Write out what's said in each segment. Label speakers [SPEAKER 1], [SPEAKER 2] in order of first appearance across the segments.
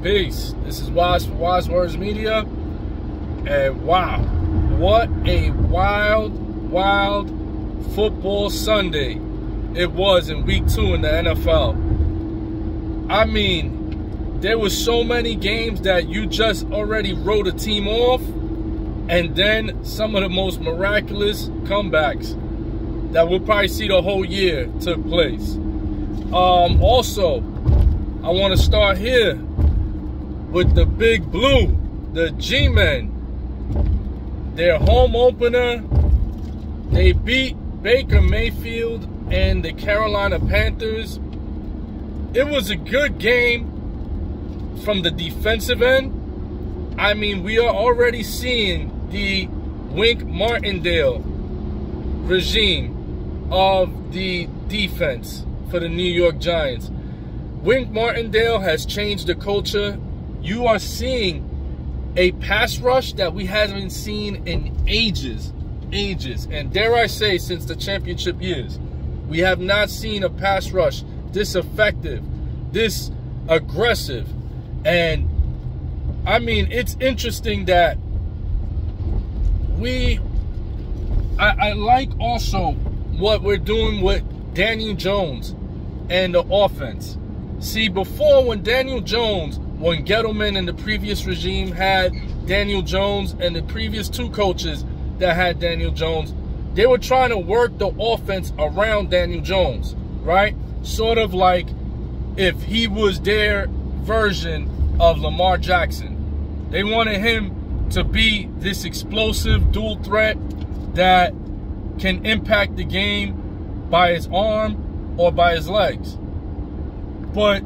[SPEAKER 1] Peace. This is Wise for Wise Words Media. And wow, what a wild football Sunday it was in week 2 in the NFL. I mean, there were so many games that you just already wrote a team off, and then some of the most miraculous comebacks that we'll probably see the whole year took place. Also, I want to start here with the Big Blue, the G-Men. Their home opener, they beat Baker Mayfield and the Carolina Panthers. It was a good game from the defensive end. I mean, we are already seeing the Wink Martindale regime of the defense for the New York Giants. Wink Martindale has changed the culture. You are seeing a pass rush that we haven't seen in ages. And dare I say, since the championship years, we have not seen a pass rush this effective, this aggressive. And I mean, it's interesting that I like also what we're doing with Daniel Jones and the offense. See, before, when Gettleman and the previous regime had Daniel Jones, and the previous 2 coaches that had Daniel Jones, they were trying to work the offense around Daniel Jones, right? Sort of like if he was their version of Lamar Jackson. They wanted him to be this explosive dual threat that can impact the game by his arm or by his legs. But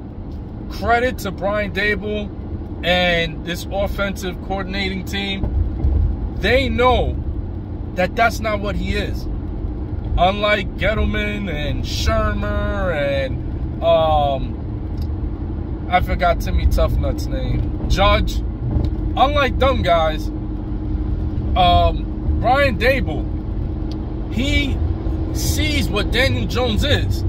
[SPEAKER 1] credit to Brian Daboll and this offensive coordinating team. They know that that's not what he is. Unlike Gettleman and Shermer and I forgot Timmy Toughnut's name, Judge. Unlike them guys, Brian Daboll, he sees what Daniel Jones is.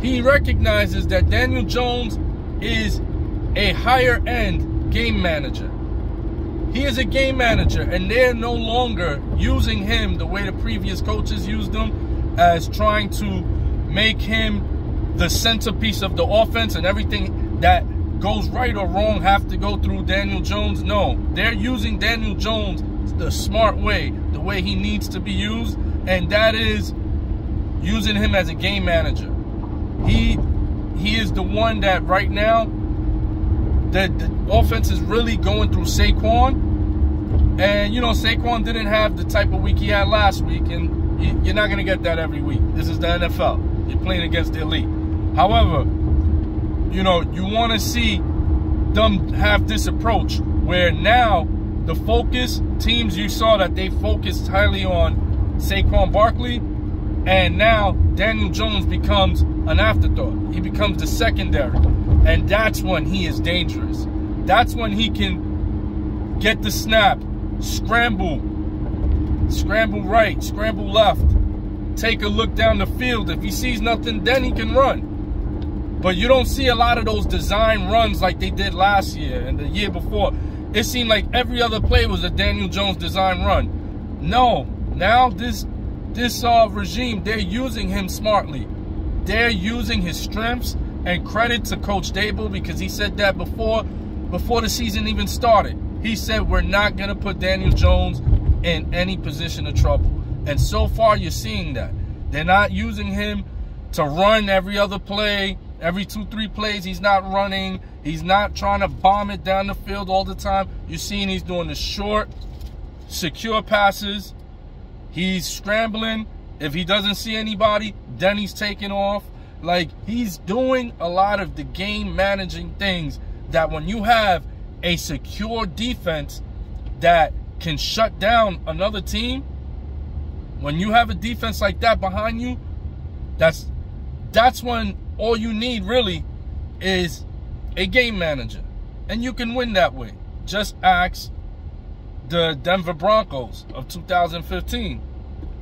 [SPEAKER 1] He recognizes that Daniel Jones is a higher-end game manager. He is a game manager, and they're no longer using him the way the previous coaches used him, as trying to make him the centerpiece of the offense and everything that goes right or wrong have to go through Daniel Jones. No, they're using Daniel Jones the smart way, the way he needs to be used, and that is using him as a game manager. He is the one that right now, that the offense is really going through Saquon. And, you know, Saquon didn't have the type of week he had last week, and you're not going to get that every week. This is the NFL. You're playing against the elite. However, you know, you want to see them have this approach where now the focus, teams, you saw that they focused highly on Saquon Barkley, and now Daniel Jones becomes an afterthought. He becomes the secondary. And that's when he is dangerous. That's when he can get the snap, scramble right, scramble left, take a look down the field. If he sees nothing, then he can run. But you don't see a lot of those design runs like they did last year and the year before. It seemed like every other play was a Daniel Jones design run. No, now this regime, they're using him smartly. They're using his strengths, and credit to Coach Daboll, because he said that before the season even started. He said, we're not going to put Daniel Jones in any position of trouble. And so far, you're seeing that. They're not using him to run every other play. Every 2-3 plays, he's not running. He's not trying to bomb it down the field all the time. You're seeing he's doing the short, secure passes. He's scrambling. If he doesn't see anybody, then he's taking off. Like, he's doing a lot of the game managing things that when you have a secure defense that can shut down another team, when you have a defense like that behind you, that's when all you need really is a game manager. And you can win that way. Just ask the Denver Broncos of 2015.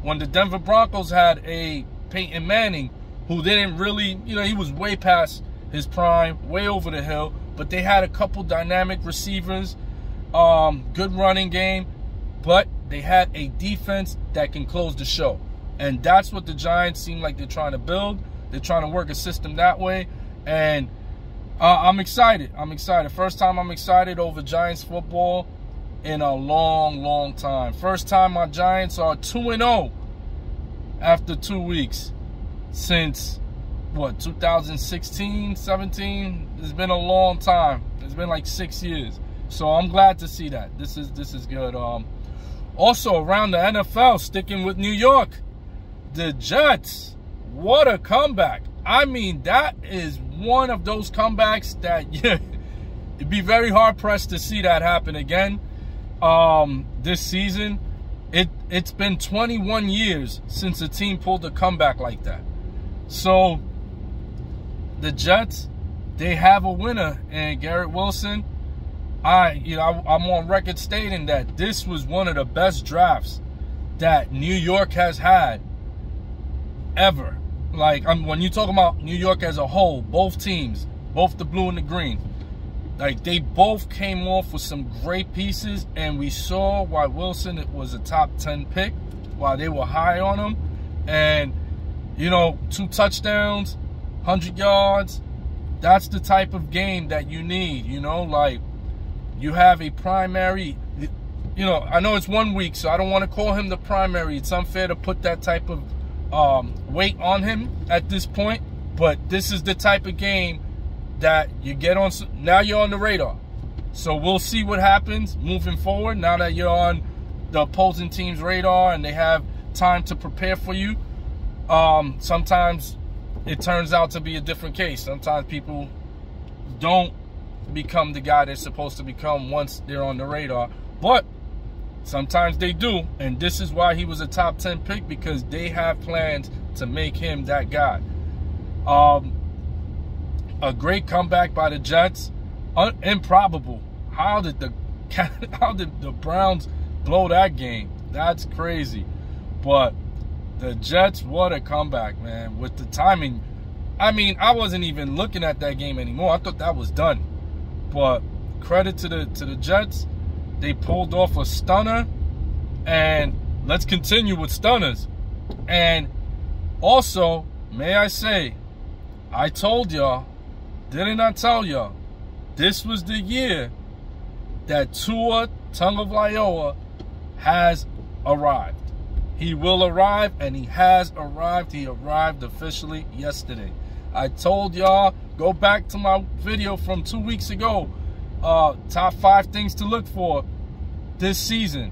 [SPEAKER 1] When the Denver Broncos had a Peyton Manning who didn't really, you know, he was way past his prime, way over the hill, but they had a couple dynamic receivers, good running game, but they had a defense that can close the show. And that's what the Giants seem like they're trying to build. They're trying to work a system that way. And I'm excited. I'm excited. First time I'm excited over Giants football in a long, long time. First time my Giants are 2-0 after 2 weeks since, what, 2016, 17? It's been a long time. It's been like 6 years. So I'm glad to see that. This is good. Also, around the NFL, sticking with New York, the Jets, what a comeback. I mean, that is one of those comebacks that, yeah, it'd be very hard-pressed to see that happen again this season. It's been 21 years since a team pulled a comeback like that. So, the Jets, they have a winner, and Garrett Wilson. I'm on record stating that this was one of the best drafts that New York has had ever. Like, when you talk about New York as a whole, both teams, both the blue and the green, like, they both came off with some great pieces, and we saw why Wilson was a top 10 pick, why they were high on him. And, you know, 2 touchdowns, 100 yards, that's the type of game that you need, you know, like, you have a primary, you know, I know it's 1 week, so I don't want to call him the primary. It's unfair to put that type of weight on him at this point, but this is the type of game that you get on. Now you're on the radar, so we'll see what happens moving forward now that you're on the opposing team's radar and they have time to prepare for you. Sometimes it turns out to be a different case. Sometimes people don't become the guy they're supposed to become once they're on the radar, but sometimes they do, and this is why he was a top 10 pick, because they have plans to make him that guy. A great comeback by the Jets. Improbable. How did the Browns blow that game? That's crazy. But the Jets, what a comeback, man, with the timing. I mean, I wasn't even looking at that game anymore. I thought that was done. But credit to the Jets. They pulled off a stunner, and let's continue with stunners. And also, may I say, I told y'all, didn't I tell y'all, this was the year that Tua Tagovailoa has arrived. He will arrive, and he has arrived. He arrived officially yesterday. I told y'all, go back to my video from 2 weeks ago, top 5 things to look for this season,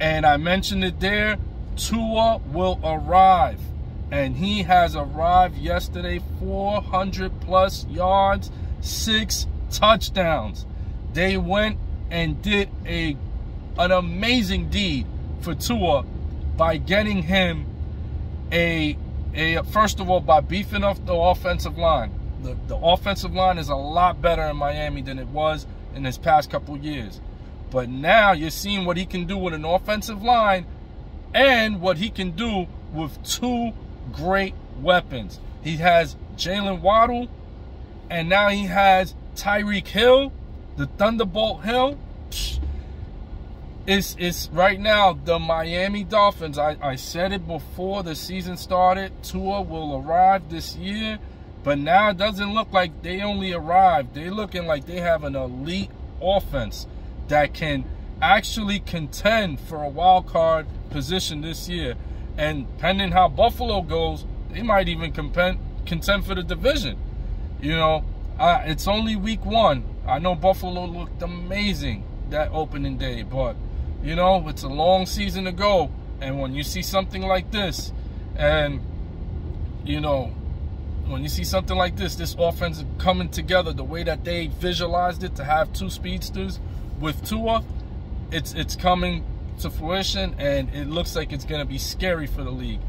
[SPEAKER 1] and I mentioned it there. Tua will arrive, and he has arrived yesterday. 400+ yards, 6 touchdowns. They went and did an amazing deed for Tua by getting him first of all, by beefing up the offensive line. The offensive line is a lot better in Miami than it was in his past couple years. But now you're seeing what he can do with an offensive line and what he can do with 2 great weapons. He has Jalen Waddle, and now he has Tyreek Hill, the Thunderbolt Hill. It's right now the Miami Dolphins. I said it before the season started. Tua will arrive this year, but now it doesn't look like they only arrived. They're looking like they have an elite offense that can actually contend for a wild card position this year. And depending how Buffalo goes, they might even contend for the division. You know, it's only week 1. I know Buffalo looked amazing that opening day, but you know, it's a long season to go. And when you see something like this, and you know, when you see something like this offense coming together the way that they visualized it, to have 2 speedsters with Tua, it's coming to fruition, and it looks like it's going to be scary for the league.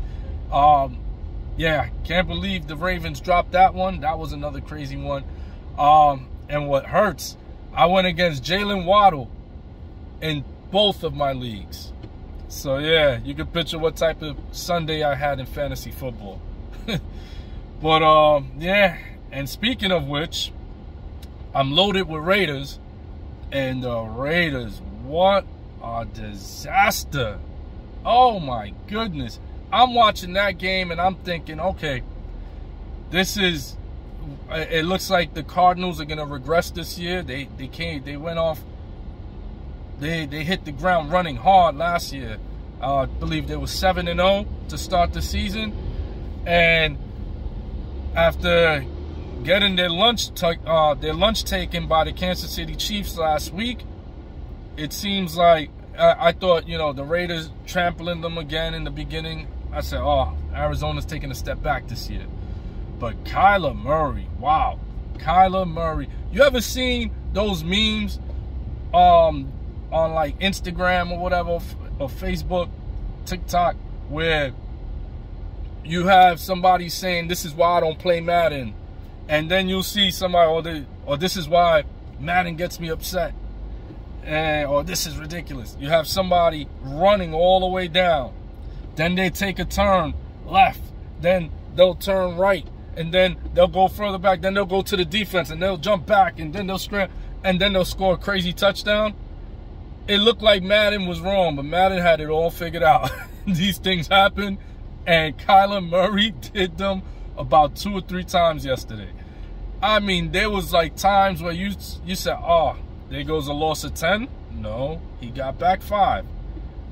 [SPEAKER 1] Yeah, can't believe the Ravens dropped that one. That was another crazy one. And what hurts, I went against Jalen Waddle in both of my leagues. So yeah, you can picture what type of Sunday I had in fantasy football. But yeah, and speaking of which, I'm loaded with Raiders, and the Raiders, what a disaster. Oh my goodness. I'm watching that game and I'm thinking, okay, it looks like the Cardinals are gonna regress this year. They went off, they hit the ground running hard last year. I believe they were 7-0 to start the season, and after getting their lunch taken by the Kansas City Chiefs last week, it seems like I thought, you know, the Raiders trampling them again in the beginning. I said, oh, Arizona's taking a step back this year. But Kyler Murray, wow, Kyler Murray. You ever seen those memes on like Instagram or whatever, or Facebook, TikTok, where you have somebody saying, this is why I don't play Madden, and then you'll see somebody, or this is why Madden gets me upset, or this is ridiculous. You have somebody running all the way down, then they take a turn left, then they'll turn right, and then they'll go further back, then they'll go to the defense, and they'll jump back, and then they'll scramble, and then they'll score a crazy touchdown. It looked like Madden was wrong, but Madden had it all figured out. These things happen, and Kyler Murray did them about 2 or 3 times yesterday. I mean, there was like times where you said, oh, there goes a loss of 10. No, he got back 5.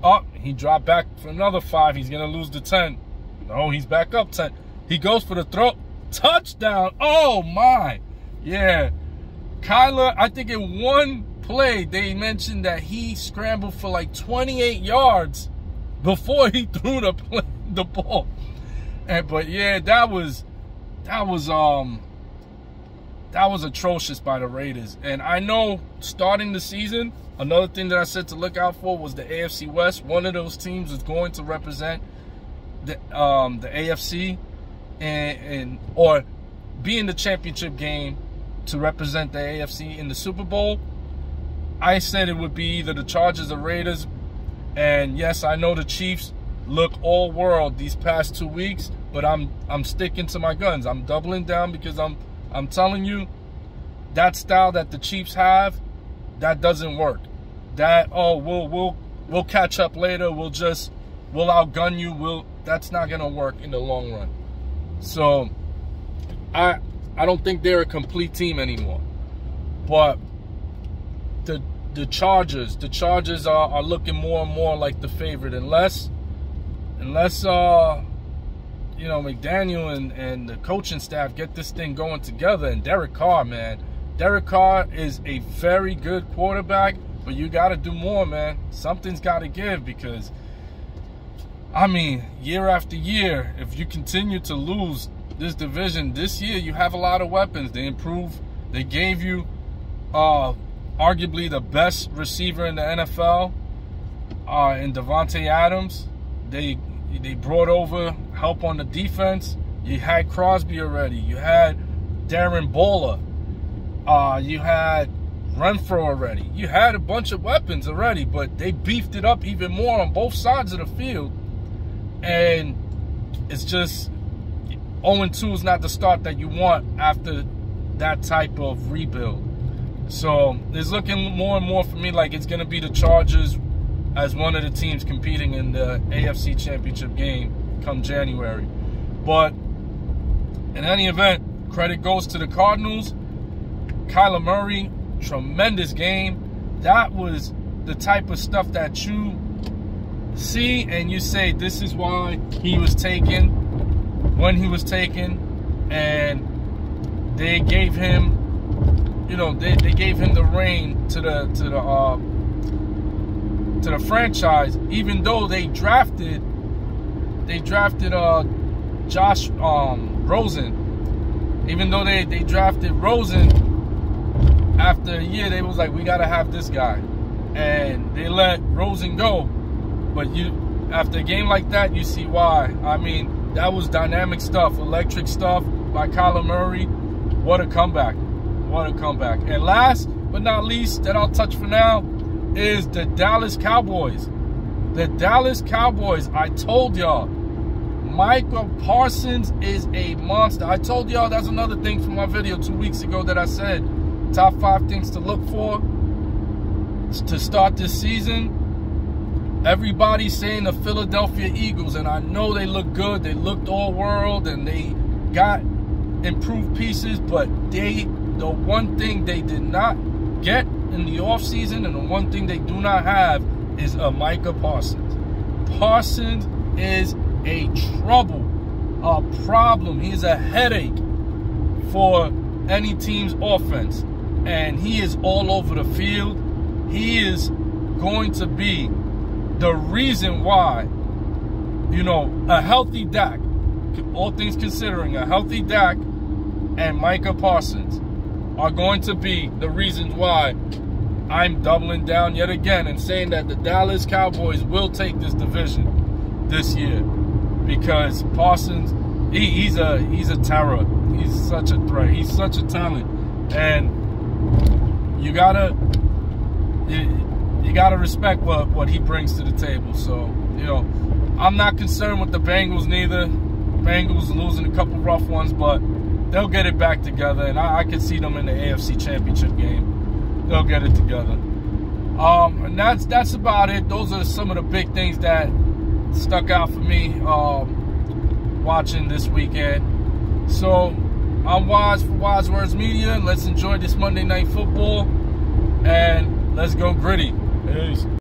[SPEAKER 1] Oh, he dropped back for another 5. He's going to lose the 10. No, he's back up 10. He goes for the throw. Touchdown. Oh, my. Yeah. Kyler, I think in one play, they mentioned that he scrambled for like 28 yards before he threw the ball. But yeah, that was atrocious by the Raiders. And I know starting the season, another thing that I said to look out for was the AFC West. One of those teams is going to represent the AFC or be in the championship game to represent the AFC in the Super Bowl. I said it would be either the Chargers or Raiders. And yes, I know the Chiefs look all world these past 2 weeks, but I'm sticking to my guns. I'm doubling down because I'm telling you, that style that the Chiefs have, that doesn't work. That, oh, we'll catch up later, we'll outgun you, that's not gonna work in the long run. So I don't think they're a complete team anymore. But the Chargers are looking more and more like the favorite, unless you know, McDaniel and the coaching staff get this thing going together. And Derek Carr, man, Derek Carr is a very good quarterback, but you got to do more, man. Something's got to give, because I mean, year after year, if you continue to lose this division, this year you have a lot of weapons. They improved. They gave you arguably the best receiver in the NFL, in Devontae Adams. They brought over help on the defense. You had Crosby already. You had Darren Bowler. You had Renfro already. You had a bunch of weapons already, but they beefed it up even more on both sides of the field. And it's just 0-2 is not the start that you want after that type of rebuild. So it's looking more and more for me like it's going to be the Chargers as one of the teams competing in the AFC Championship game come January. But in any event, credit goes to the Cardinals. Kyler Murray, tremendous game. That was the type of stuff that you see and you say, this is why he was taken when he was taken. And they gave him, you know, they gave him the reign to the franchise, even though they drafted Josh Rosen. Even though they drafted Rosen, after a year they was like, we gotta have this guy, and they let Rosen go. But after a game like that, you see why. I mean, that was dynamic stuff, electric stuff by Kyler Murray. What a comeback. What a comeback. And last but not least, that I'll touch for now, is the Dallas Cowboys. The Dallas Cowboys, I told y'all, Micah Parsons is a monster. I told y'all, that's another thing from my video 2 weeks ago that I said, top 5 things to look for to start this season. Everybody's saying the Philadelphia Eagles, and I know they look good. They looked all world, and they got improved pieces, but the one thing they did not get in the offseason, and the one thing they do not have, is a Micah Parsons. Parsons is a problem. He is a headache for any team's offense, and he is all over the field. He is going to be the reason why, you know, a healthy Dak, all things considering, a healthy Dak and Micah Parsons are going to be the reasons why I'm doubling down yet again and saying that the Dallas Cowboys will take this division this year, because Parsons, he's a terror. He's such a threat. He's such a talent, and you gotta respect what he brings to the table. So, you know, I'm not concerned with the Bengals neither. Bengals losing a couple rough ones, but they'll get it back together, and I can see them in the AFC Championship game. They'll get it together. And that's about it. Those are some of the big things that stuck out for me watching this weekend. So I'm Waz for Waz Words Media. Let's enjoy this Monday Night Football, and let's go gritty. Peace.